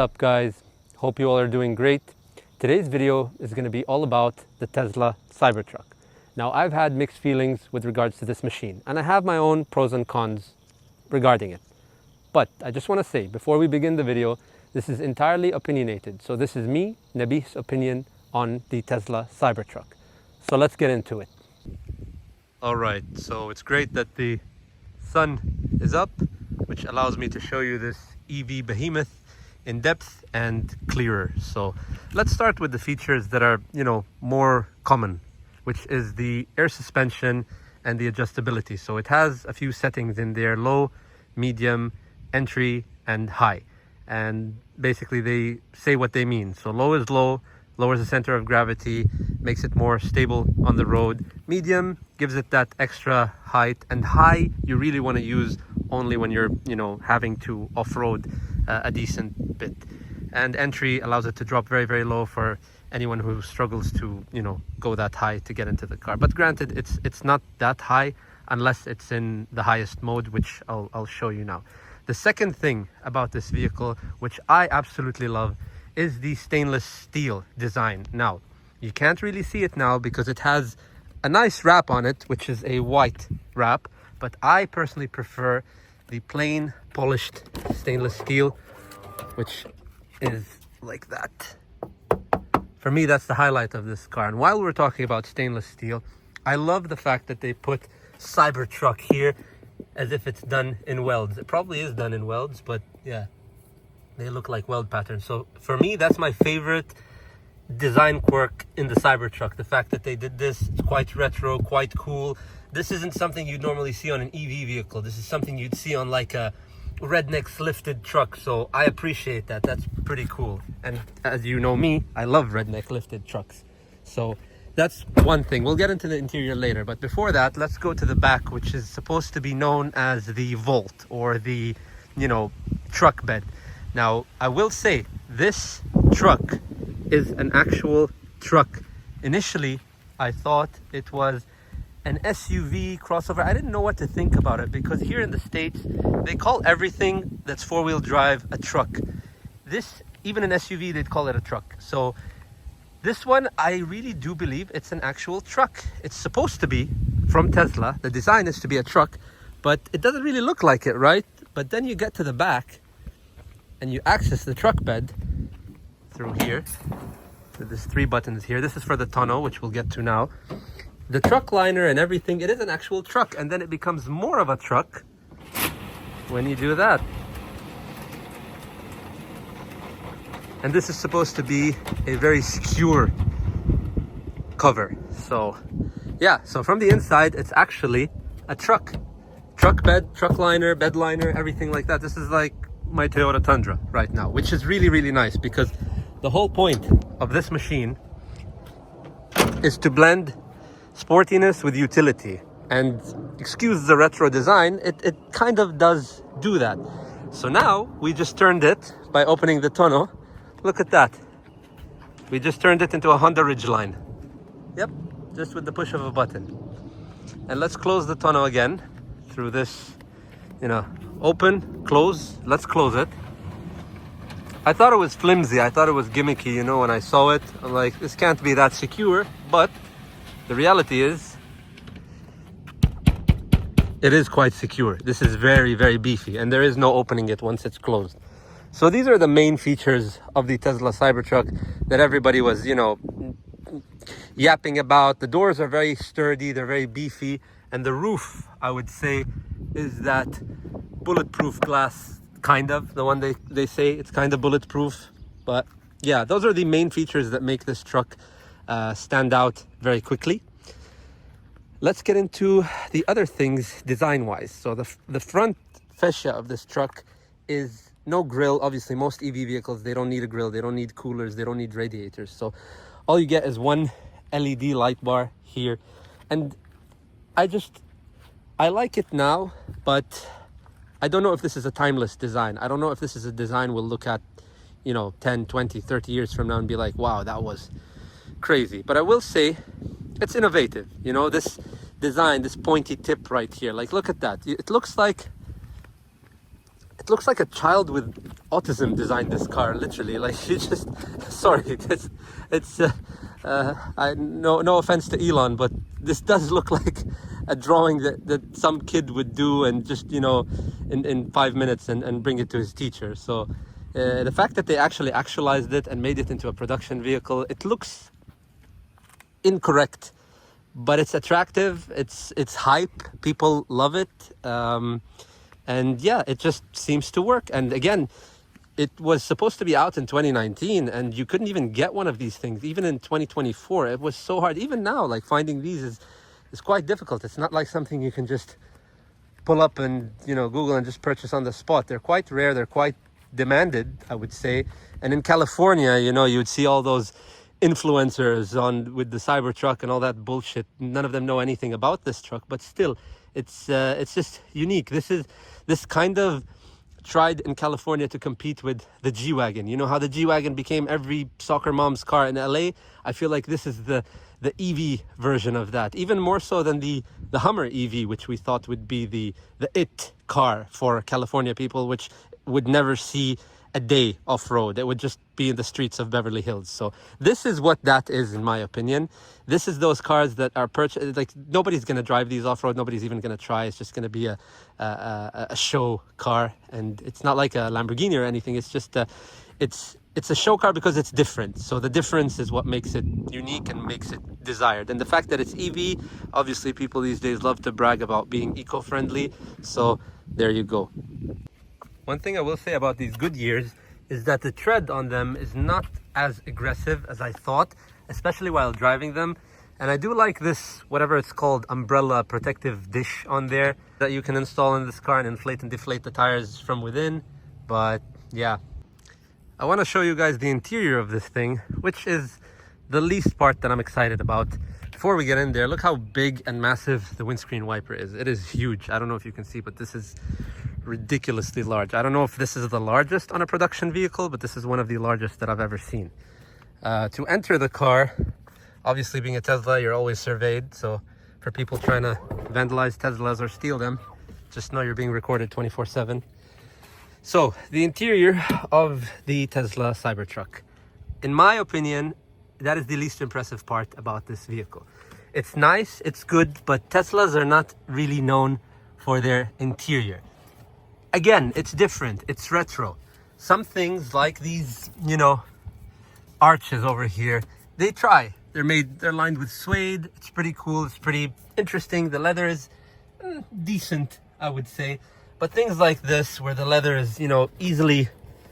up, guys? Hope you all are doing great. Today's video is going to be all about the Tesla Cybertruck. Now, I've had mixed feelings with regards to this machine, and I have my own pros and cons regarding it. But I just want to say, before we begin the video, this is entirely opinionated. So this is me, Nabih's opinion on the Tesla Cybertruck. So let's get into it. All right, so it's great that the sun is up, which allows me to show you this EV behemoth in depth and clearer. So let's start with the features that are, more common, which is the air suspension and the adjustability. So it has a few settings in there: low, medium, entry, and high. And basically they say what they mean. So low is low, lowers the center of gravity, makes it more stable on the road. Medium gives it that extra height, and high you really want to use only when you're having to off-road a decent bit. And entry allows it to drop very, very low for anyone who struggles to go that high to get into the car. But granted, it's not that high unless it's in the highest mode, which I'll show you now. The second thing about this vehicle, which I absolutely love, is the stainless steel design. Now, you can't really see it now because it has a nice wrap on it, which is a white wrap, but I personally prefer the plain polished stainless steel, which is like that. For me, that's the highlight of this car. And while we're talking about stainless steel, I love the fact that they put Cybertruck here as if it's done in welds. It probably is done in welds, but yeah, they look like weld patterns. So for me, that's my favorite design quirk in the Cybertruck. The fact that they did this, it's quite retro, quite cool. This isn't something you'd normally see on an EV vehicle. This is something you'd see on like a redneck's lifted truck. So I appreciate that. That's pretty cool. And as you know me, I love redneck lifted trucks. So that's one thing. We'll get into the interior later. But before that, let's go to the back, which is supposed to be known as the vault, or the, truck bed. Now, I will say this truck is an actual truck. Initially, I thought it was an SUV crossover. I didn't know what to think about it because here in the States, they call everything that's four-wheel drive a truck. This, even an SUV, they'd call it a truck. So this one, I really do believe it's an actual truck. It's supposed to be from Tesla. The design is to be a truck, but it doesn't really look like it, right? But then you get to the back and you access the truck bed through here. So there's 3 buttons here. This is for the tonneau, which we'll get to now. The truck liner and everything, it is an actual truck, and then it becomes more of a truck when you do that. And this is supposed to be a very secure cover. So yeah, so from the inside, it's actually a truck. Truck bed, truck liner, bed liner, everything like that. This is like my Toyota Tundra right now, which is really, really nice because the whole point of this machine is to blend sportiness with utility. And excuse the retro design, it kind of does do that. So now we just turned it by opening the tonneau. Look at that. We just turned it into a Honda Ridgeline. Yep, just with the push of a button. And let's close the tonneau again through this, open, close. Let's close it. I thought it was flimsy. I thought it was gimmicky, when I saw it. I'm like, this can't be that secure. But the reality is, it is quite secure. This is very, very beefy. And there is no opening it once it's closed. So these are the main features of the Tesla Cybertruck that everybody was, yapping about. The doors are very sturdy. They're very beefy. And the roof, I would say, is that bulletproof glass, kind of. The one they say it's kind of bulletproof. But yeah, those are the main features that make this truck stand out very quickly. Let's get into the other things design-wise. So the front fascia of this truck is no grille. Obviously, most EV vehicles, they don't need a grille. They don't need coolers. They don't need radiators. So all you get is one LED light bar here. And I like it now, but I don't know if this is a timeless design. I don't know if this is a design we'll look at, 10, 20, 30 years from now and be like, wow, that was crazy. But I will say it's innovative. This design, this pointy tip right here, like, look at that. It looks like it looks like a child with autism designed this car, literally. Like, she just, sorry, no offense to Elon, but this does look like a drawing that some kid would do and just, you know, in 5 minutes and bring it to his teacher. So the fact that they actually actualized it and made it into a production vehicle, it looks incorrect, but it's attractive, it's hype, people love it, and yeah, it just seems to work. And again, it was supposed to be out in 2019 and you couldn't even get one of these things even in 2024. It was so hard. Even now, like, finding these is quite difficult. It's not like something you can just pull up and, you know, Google and just purchase on the spot. They're quite rare, they're quite demanded, I would say. And in California, you know, you would see all those influencers on with the Cybertruck and all that bullshit. None of them know anything about this truck, but still, it's just unique. This kind of tried in California to compete with the G-Wagon. You know how the G-Wagon became every soccer mom's car in LA? I feel like this is the EV version of that, even more so than the Hummer EV, which we thought would be the it car for California people, which would never see a day off-road. It would just be in the streets of Beverly Hills. So this is what that is, in my opinion. This is those cars that are purchased, like, nobody's going to drive these off-road, nobody's even going to try. It's just going to be a show car, and it's not like a Lamborghini or anything. It's just it's a show car because it's different. So the difference is what makes it unique and makes it desired. And the fact that it's EV, obviously people these days love to brag about being eco-friendly, so there you go. One thing I will say about these Goodyears is that the tread on them is not as aggressive as I thought, especially while driving them. And I do like this, whatever it's called, umbrella protective dish on there that you can install in this car and inflate and deflate the tires from within. But yeah, I want to show you guys the interior of this thing, which is the least part that I'm excited about. Before we get in there, look how big and massive the windscreen wiper is. It is huge. I don't know if you can see, but this is ridiculously large. I don't know if this is the largest on a production vehicle, but this is one of the largest that I've ever seen. To enter the car, obviously being a Tesla, you're always surveyed. So for people trying to vandalize Teslas or steal them, just know you're being recorded 24/7. So the interior of the Tesla Cybertruck, in my opinion, that is the least impressive part about this vehicle. It's nice, it's good, but Teslas are not really known for their interior. Again, it's different, it's retro. Some things like these, you know, arches over here, they try. They're lined with suede. It's pretty cool, it's pretty interesting. The leather is decent, I would say. But things like this, where the leather is, you know, easily,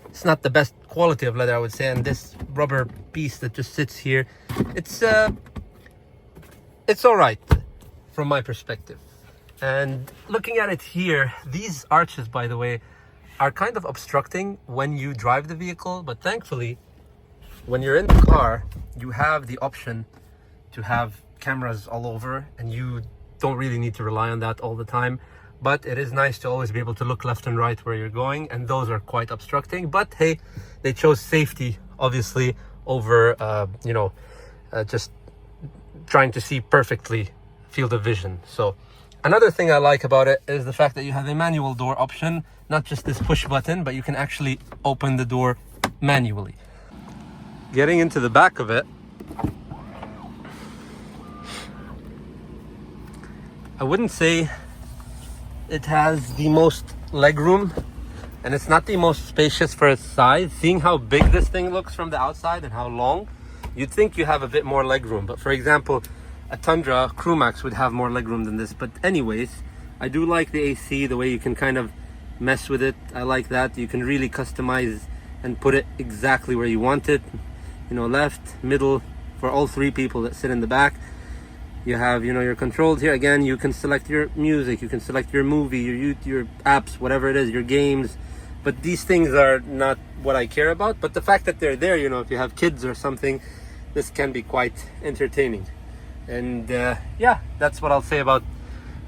it's not the best quality of leather, I would say. And this rubber piece that just sits here, it's all right from my perspective. And looking at it here, these arches, by the way, are kind of obstructing when you drive the vehicle. But thankfully, when you're in the car, you have the option to have cameras all over, and you don't really need to rely on that all the time. But it is nice to always be able to look left and right where you're going, and those are quite obstructing. But hey, they chose safety, obviously, over, just trying to see perfectly field of vision. So another thing I like about it is the fact that you have a manual door option, not just this push button, but you can actually open the door manually. Getting into the back of it, I wouldn't say it has the most legroom, and it's not the most spacious for its size. Seeing how big this thing looks from the outside and how long, you'd think you have a bit more legroom. But for example, a Tundra Crewmax would have more legroom than this. But anyways, I do like the AC, the way you can kind of mess with it. I like that. You can really customize and put it exactly where you want it. You know, left, middle, for all three people that sit in the back. You have, you know, you're controlled here. Again, you can select your music, you can select your movie, your apps, whatever it is, your games. But these things are not what I care about. But the fact that they're there, you know, if you have kids or something, this can be quite entertaining. And yeah, that's what I'll say about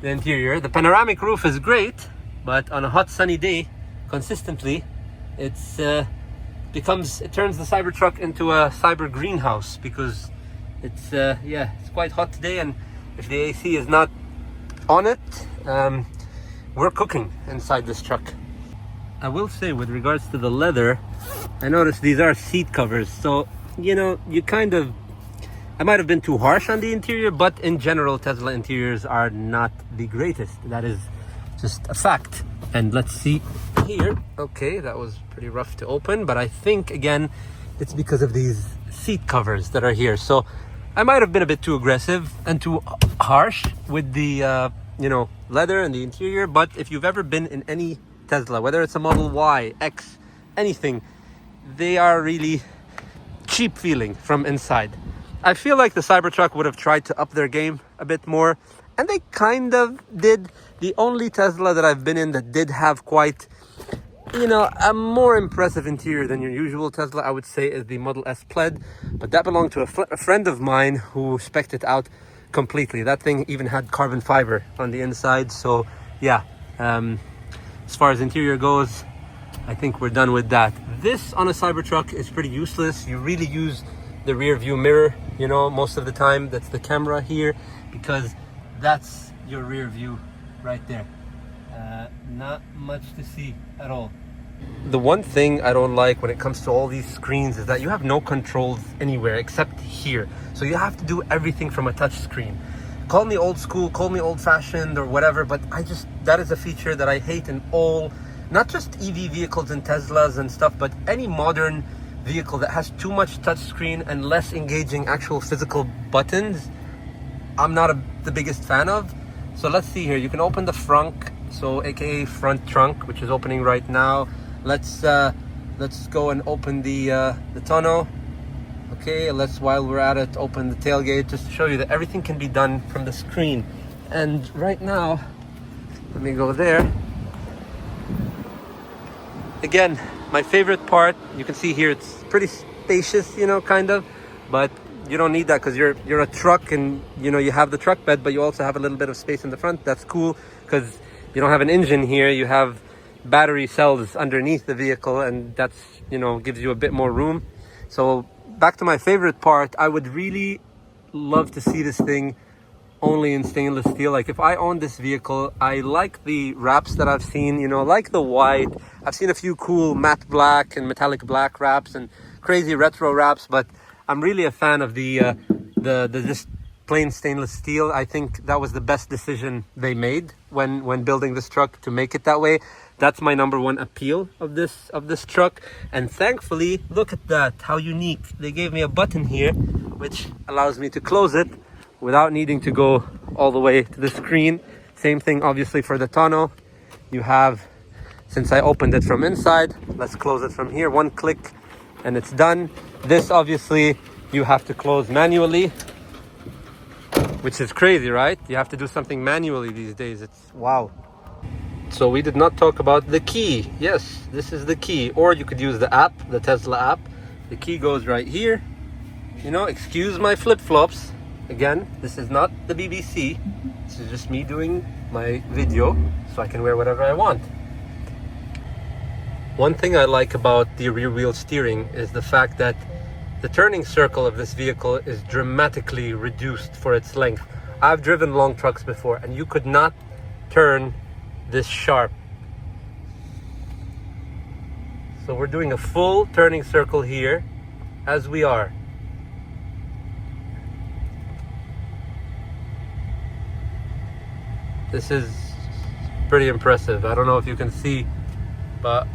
the interior. The panoramic roof is great, but on a hot sunny day, consistently, it turns the Cybertruck into a cyber greenhouse, because it's it's quite hot today, and if the AC is not on it, we're cooking inside this truck. I will say, with regards to the leather, I noticed these are seat covers. So, you know, I might have been too harsh on the interior, but in general, Tesla interiors are not the greatest. That is just a fact. And let's see here. Okay, that was pretty rough to open, but I think, again, it's because of these seat covers that are here. So I might have been a bit too aggressive and too harsh with the, leather and the interior. But if you've ever been in any Tesla, whether it's a Model Y, X, anything, they are really cheap feeling from inside. I feel like the Cybertruck would have tried to up their game a bit more, and they kind of did. The only Tesla that I've been in that did have quite, a more impressive interior than your usual Tesla, I would say, is the Model S Plaid. But that belonged to a friend of mine who spec'd it out completely. That thing even had carbon fiber on the inside. So yeah, as far as interior goes, I think we're done with that. This on a Cybertruck is pretty useless. You really use the rear view mirror, most of the time. That's the camera here, because that's your rear view right there. Not much to see at all. The one thing I don't like when it comes to all these screens is that you have no controls anywhere except here. So you have to do everything from a touch screen. Call me old school, call me old fashioned or whatever, but that is a feature that I hate in all, not just EV vehicles and Teslas and stuff, but any modern vehicle that has too much touch screen and less engaging actual physical buttons. I'm not the biggest fan of. So let's see here. You can open the Frunk, so aka front trunk, which is opening right now. Let's go and open the tonneau. Okay, let's, while we're at it, open the tailgate, just to show you that everything can be done from the screen. And right now, let me go there. Again, my favorite part, you can see here, it's pretty spacious, kind of, but you don't need that because you're a truck, and you have the truck bed, but you also have a little bit of space in the front. That's cool because you don't have an engine here. You have battery cells underneath the vehicle, and that's gives you a bit more room. So back to my favorite part, I would really love to see this thing only in stainless steel. Like, if I own this vehicle, I like the wraps that I've seen, like the white. I've seen a few cool matte black and metallic black wraps and crazy retro wraps, but I'm really a fan of the just plain stainless steel. I think that was the best decision they made when building this truck, to make it that way. That's my number one appeal of this truck. And thankfully, look at that, how unique. They gave me a button here which allows me to close it without needing to go all the way to the screen. Same thing obviously for the tonneau. You have, since I opened it from inside, let's close it from here. One click and it's done. This obviously you have to close manually, which is crazy, right? You have to do something manually these days. It's wow. So we did not talk about the key. Yes, this is the key. Or you could use the app, the Tesla app. The key goes right here. Excuse my flip-flops. Again, this is not the BBC. This is just me doing my video so I can wear whatever I want. One thing I like about the rear wheel steering is the fact that the turning circle of this vehicle is dramatically reduced for its length. I've driven long trucks before, and you could not turn this sharp. So we're doing a full turning circle here as we are. This is pretty impressive. I don't know if you can see, but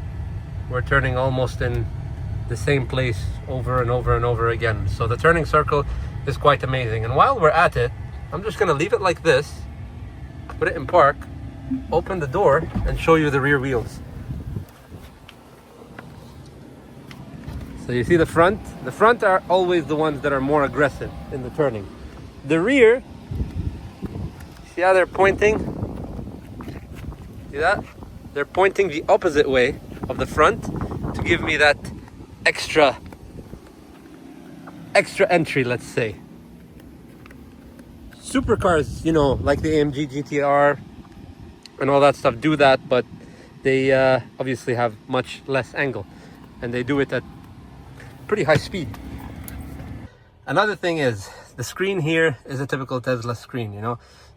we're turning almost in the same place over and over and over again. So the turning circle is quite amazing. And while we're at it, I'm just gonna leave it like this, put it in park, open the door, and show you the rear wheels. So you see the front? The front are always the ones that are more aggressive in the turning. The rear, see how they're pointing? See that? They're pointing the opposite way of the front to give me that extra entry, let's say. Supercars, like the AMG GTR and all that stuff do that, but they obviously have much less angle, and they do it at pretty high speed. Another thing is, the screen here is a typical Tesla screen.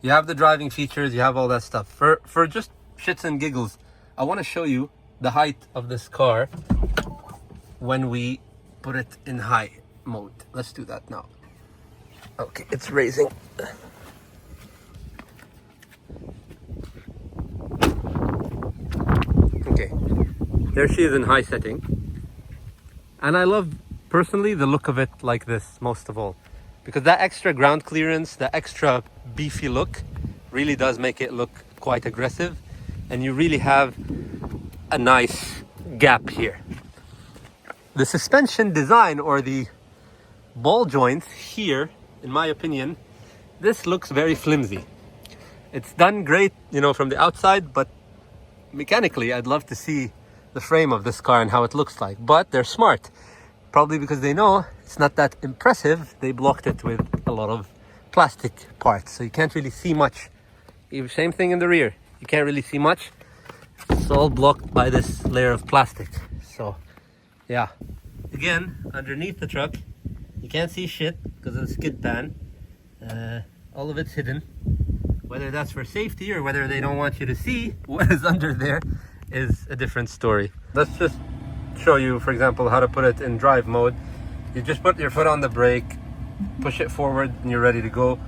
You have the driving features, you have all that stuff. For just shits and giggles, I want to show you the height of this car when we put it in high mode. Let's do that now. Okay, it's raising. Okay, there she is in high setting. And I love, personally, the look of it like this most of all. Because that extra ground clearance, the extra beefy look, really does make it look quite aggressive. And you really have a nice gap here. The suspension design, or the ball joints here, in my opinion, this looks very flimsy. It's done great, you know, from the outside, but mechanically, I'd love to see the frame of this car and how it looks like. But they're smart. Probably because they know it's not that impressive, they blocked it with a lot of plastic parts. So you can't really see much. Same thing in the rear. You can't really see much. It's all blocked by this layer of plastic. So, yeah. Again, underneath the truck, you can't see shit because of the skid pan. All of it's hidden. Whether that's for safety or whether they don't want you to see what is under there is a different story. Let's just show you, for example, how to put it in drive mode. You just put your foot on the brake, push it forward, and you're ready to go.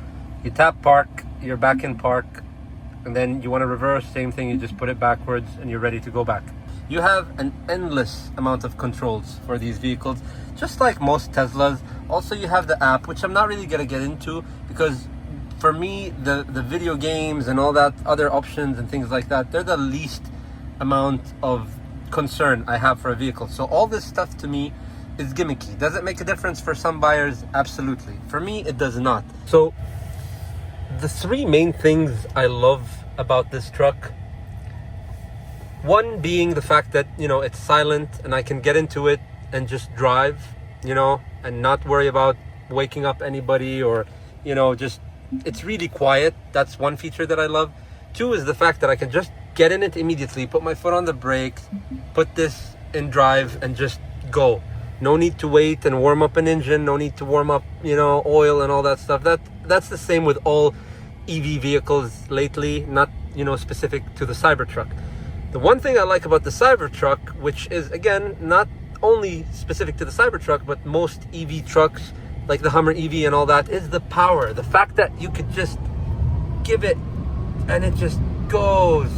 You tap park, you're back in park, and then you want to reverse, same thing, you just put it backwards and you're ready to go back. You have an endless amount of controls for these vehicles, just like most Teslas. Also, you have the app, which I'm not really going to get into because for me, the video games and all that other options and things like that, they're the least amount of concern I have for a vehicle. So all this stuff to me is gimmicky. Does it make a difference for some buyers? Absolutely. For me, it does not. So the three main things I love about this truck, one being the fact that, you know, it's silent and I can get into it and just drive, you know, and not worry about waking up anybody or, you know, just, it's really quiet. That's one feature that I love. Two is the fact that I can just get in it immediately, put my foot on the brakes, put this in drive and just go. No need to wait and warm up an engine, no need to warm up, you know, oil and all that stuff. That's the same with all EV vehicles lately, not, you know, specific to the Cybertruck. The one thing I like about the Cybertruck, which is again not only specific to the Cybertruck, but most EV trucks like the Hummer EV and all that, is the power. The fact that you could just give it and it just goes.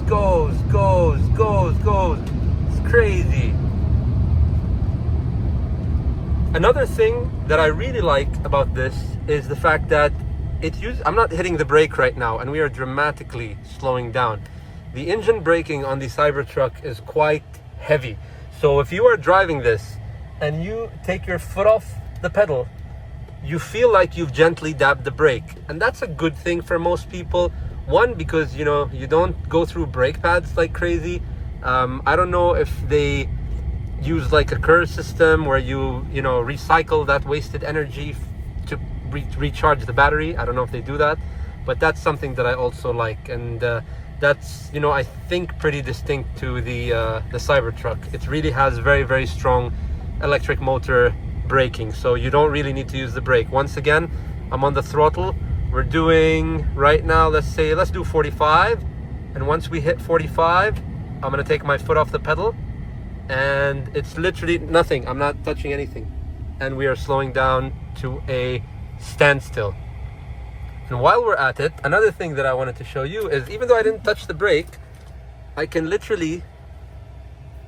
It's crazy. Another thing that I really like about this is the fact that I'm not hitting the brake right now and we are dramatically slowing down. The engine braking on the Cybertruck is quite heavy. So if you are driving this and you take your foot off the pedal, you feel like you've gently dabbed the brake. And that's a good thing for most people. One, because, you know, you don't go through brake pads like crazy. I don't know if they use like a curve system where you know, recycle that wasted energy to recharge the battery. I don't know if they do that, but that's something that I also like. And that's, you know, I think pretty distinct to the Cybertruck. It really has very, very strong electric motor braking, so you don't really need to use the brake. Once again, I'm on the throttle. We're doing right now, let's do 45, and once we hit 45, I'm gonna take my foot off the pedal and it's literally nothing. I'm not touching anything, and we are slowing down to a standstill. And while we're at it, another thing that I wanted to show you is, even though I didn't touch the brake, I can literally,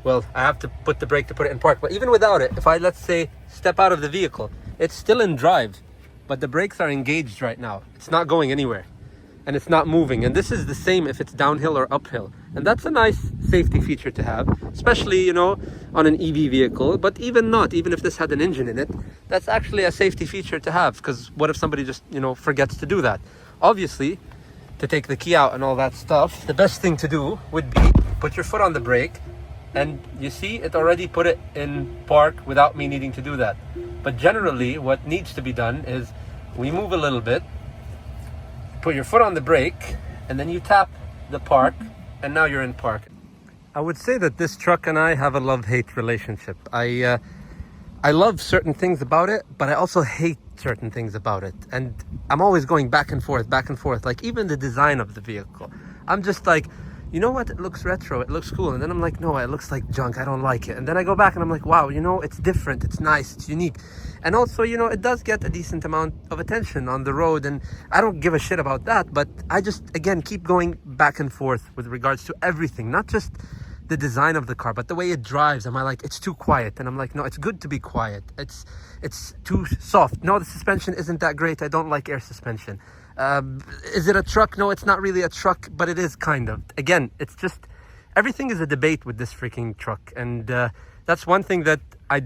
well, I have to put the brake to put it in park, but even without it, if I, let's say, step out of the vehicle, it's still in drive, but the brakes are engaged right now. It's not going anywhere and it's not moving. And this is the same if it's downhill or uphill. And that's a nice safety feature to have, especially, you know, on an EV vehicle. But even if this had an engine in it, that's actually a safety feature to have, because what if somebody just, you know, forgets to do that? Obviously, to take the key out and all that stuff, the best thing to do would be put your foot on the brake, and you see it already put it in park without me needing to do that. But generally what needs to be done is we move a little bit, put your foot on the brake, and then you tap the park, and now you're in park. I would say that this truck and I have a love-hate relationship. I love certain things about it, but I also hate certain things about it. And I'm always going back and forth. Like even the design of the vehicle. I'm just like, you know what, it looks retro, it looks cool. And then I'm like, no, it looks like junk, I don't like it. And then I go back and I'm like, wow, you know, it's different, it's nice, it's unique. And also, you know, it does get a decent amount of attention on the road, and I don't give a shit about that. But I just, again, keep going back and forth with regards to everything, not just the design of the car, but the way it drives. Am I like, it's too quiet? And I'm like, no, it's good to be quiet. It's too soft. No, the suspension isn't that great. I don't like air suspension. Is it a truck? No, it's not really a truck, but it is kind of. Again, it's just, everything is a debate with this freaking truck. And that's one thing that I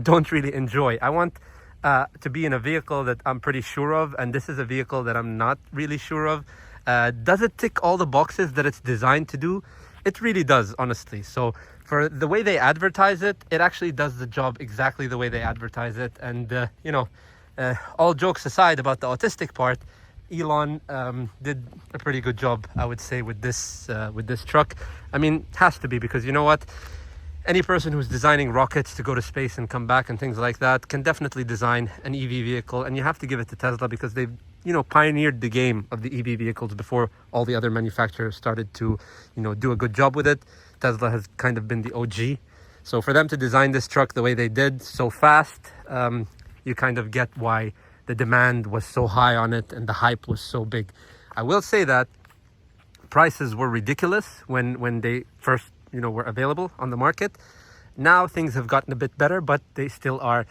don't really enjoy. I want to be in a vehicle that I'm pretty sure of, and this is a vehicle that I'm not really sure of. Does it tick all the boxes that it's designed to do? It really does, honestly. So for the way they advertise it, it actually does the job exactly the way they advertise it. And you know, all jokes aside about the autistic part, Elon did a pretty good job, I would say, with this truck. I mean, has to be, because you know what? Any person who's designing rockets to go to space and come back and things like that can definitely design an EV vehicle, and you have to give it to Tesla because they've, you know, pioneered the game of the EV vehicles before all the other manufacturers started to, you know, do a good job with it. Tesla has kind of been the OG. So for them to design this truck the way they did so fast, you kind of get why the demand was so high on it and the hype was so big. I will say that prices were ridiculous when they first, you know, were available on the market. Now things have gotten a bit better, but they still are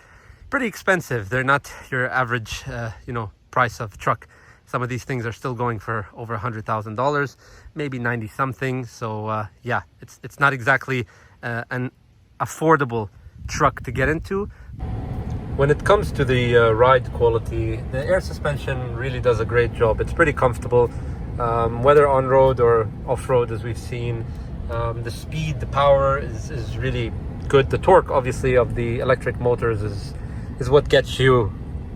pretty expensive. They're not your average, you know, price of truck. Some of these things are still going for over $100,000, maybe 90 something. So yeah, it's not exactly an affordable truck to get into. When it comes to the ride quality, the air suspension really does a great job. It's pretty comfortable, whether on road or off road, as we've seen. The speed, the power is really good. The torque, obviously, of the electric motors is what gets you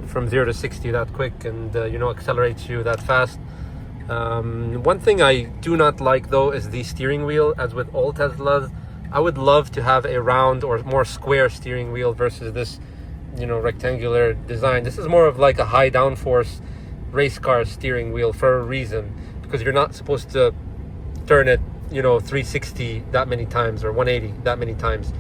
from 0 to 60 that quick, and you know, accelerates you that fast. One thing I do not like, though, is the steering wheel. As with all Teslas, I would love to have a round or more square steering wheel versus this, you know, rectangular design. This is more of like a high downforce race car steering wheel for a reason, because you're not supposed to turn it, you know, 360 that many times or 180 that many times.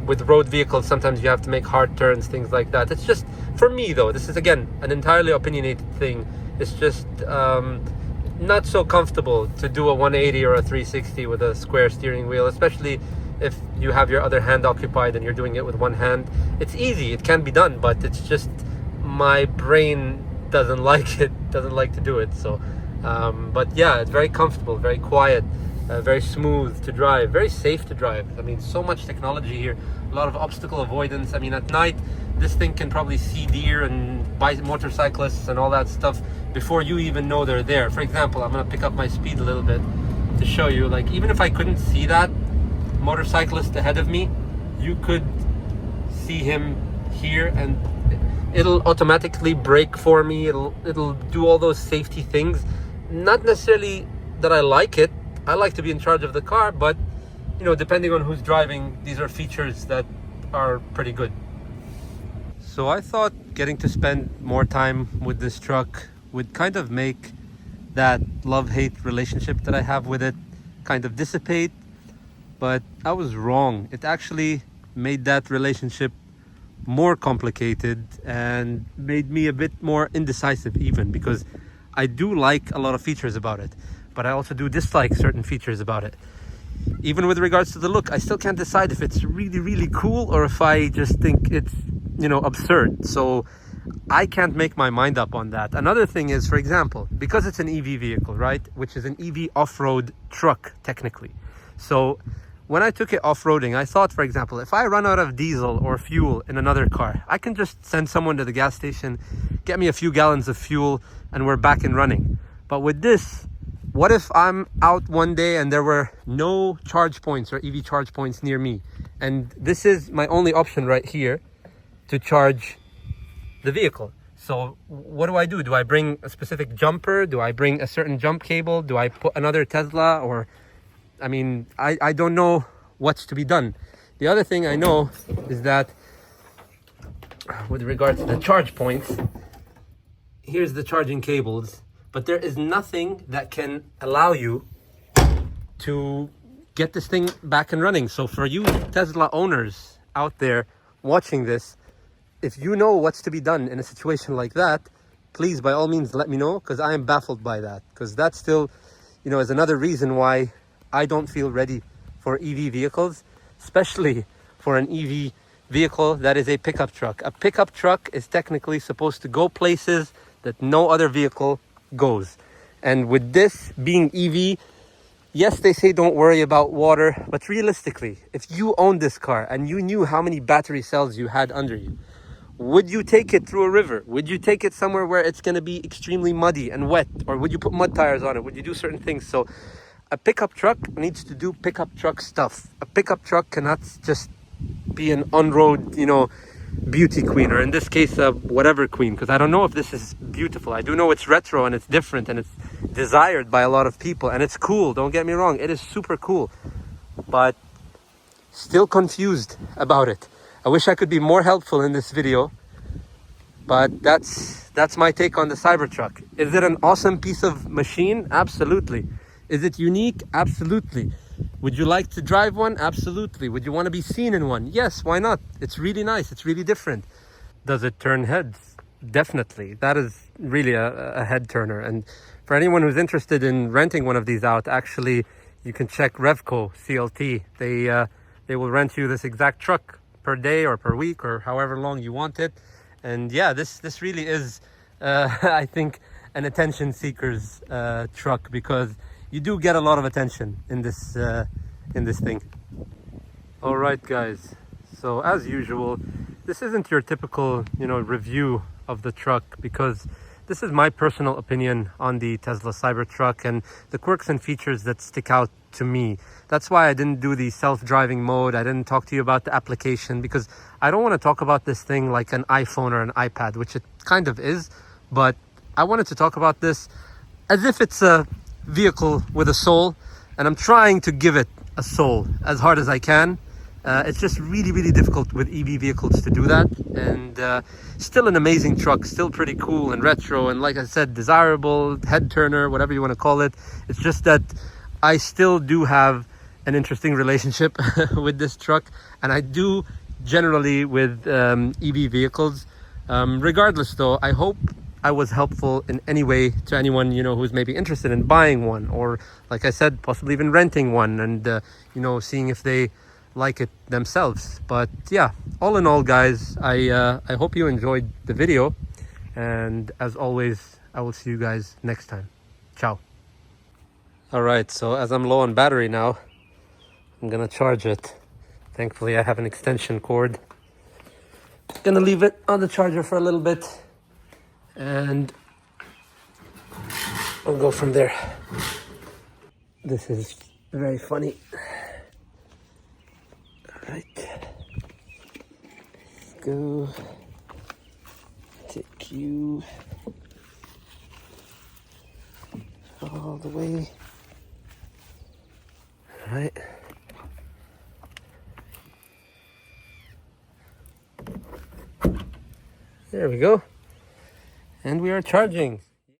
With road vehicles, sometimes you have to make hard turns, things like that. It's just, for me though, this is again an entirely opinionated thing. It's just not so comfortable to do a 180 or a 360 with a square steering wheel, especially if you have your other hand occupied and you're doing it with one hand. It's easy, it can be done, but it's just, my brain doesn't like it, doesn't like to do it. So but yeah, it's very comfortable, very quiet, very smooth to drive, very safe to drive. I mean, so much technology here, a lot of obstacle avoidance. I mean, at night this thing can probably see deer and motorcyclists and all that stuff before you even know they're there. For example, I'm gonna pick up my speed a little bit to show you, like, even if I couldn't see that motorcyclist ahead of me, you could see him here, and it'll automatically brake for me. It'll do all those safety things. Not necessarily that I like it. I like to be in charge of the car, but you know, depending on who's driving, these are features that are pretty good. So I thought getting to spend more time with this truck would kind of make that love-hate relationship that I have with it kind of dissipate, but I was wrong. It actually made that relationship more complicated and made me a bit more indecisive, even, because I do like a lot of features about it, but I also do dislike certain features about it. Even with regards to the look, I still can't decide if it's really, really cool or if I just think it's, you know, absurd. So I can't make my mind up on that. Another thing is, for example, because it's an EV vehicle, right, which is an EV off-road truck technically. So when I took it off-roading, I thought, for example, if I run out of diesel or fuel in another car, I can just send someone to the gas station, get me a few gallons of fuel, and we're back and running. But with this, what if I'm out one day and there were no charge points or EV charge points near me? And this is my only option right here to charge the vehicle. So what do? Do I bring a specific jumper? Do I bring a certain jump cable? Do I put another Tesla? Or, I mean, I don't know what's to be done. The other thing I know is that with regards to the charge points, here's the charging cables, but there is nothing that can allow you to get this thing back and running. So for you Tesla owners out there watching this, if you know what's to be done in a situation like that, please by all means let me know, because I am baffled by that. Because that still, you know, is another reason why I don't feel ready for EV vehicles, especially for an EV vehicle that is a pickup truck. A pickup truck is technically supposed to go places that no other vehicle goes. And with this being EV, yes, they say don't worry about water, but realistically, if you owned this car and you knew how many battery cells you had under you, would you take it through a river? Would you take it somewhere where it's going to be extremely muddy and wet? Or would you put mud tires on it? Would you do certain things? So a pickup truck needs to do pickup truck stuff. A pickup truck cannot just be an on-road, you know, beauty queen, or in this case, whatever queen, because I don't know if this is beautiful. I do know it's retro and it's different and it's desired by a lot of people and it's cool. Don't get me wrong. It is super cool, but still confused about it. I wish I could be more helpful in this video, but that's my take on the Cybertruck. Is it an awesome piece of machine? Absolutely. Is it unique? Absolutely. Would you like to drive one? Absolutely. Would you want to be seen in one? Yes, why not? It's really nice. It's really different. Does it turn heads? Definitely. That is really a head turner. And for anyone who's interested in renting one of these out, actually, you can check Revco CLT. They will rent you this exact truck per day or per week or however long you want it. And yeah, this really is, I think, an attention seeker's truck, because you do get a lot of attention in this thing. All right, guys. So as usual, this isn't your typical, you know, review of the truck, because this is my personal opinion on the Tesla Cybertruck and the quirks and features that stick out to me. That's why I didn't do the self-driving mode. I didn't talk to you about the application, because I don't want to talk about this thing like an iPhone or an iPad, which it kind of is, but I wanted to talk about this as if it's a vehicle with a soul, and I'm trying to give it a soul as hard as I can. It's just really, really difficult with EV vehicles to do that. And still an amazing truck, still pretty cool and retro, and like I said, desirable, head turner, whatever you want to call it. It's just that I still do have an interesting relationship with this truck, and I do generally with EV vehicles. Regardless though, I hope I was helpful in any way to anyone, you know, who's maybe interested in buying one, or like I said, possibly even renting one, and you know, seeing if they like it themselves. But yeah, all in all, guys, I hope you enjoyed the video, and as always, I will see you guys next time. Ciao. All right, so as I'm low on battery now, I'm gonna charge it. Thankfully I have an extension cord. Gonna leave it on the charger for a little bit, and I'll go from there. This is very funny. All right, let's go. Take you all the way. All right. There we go. And we are charging.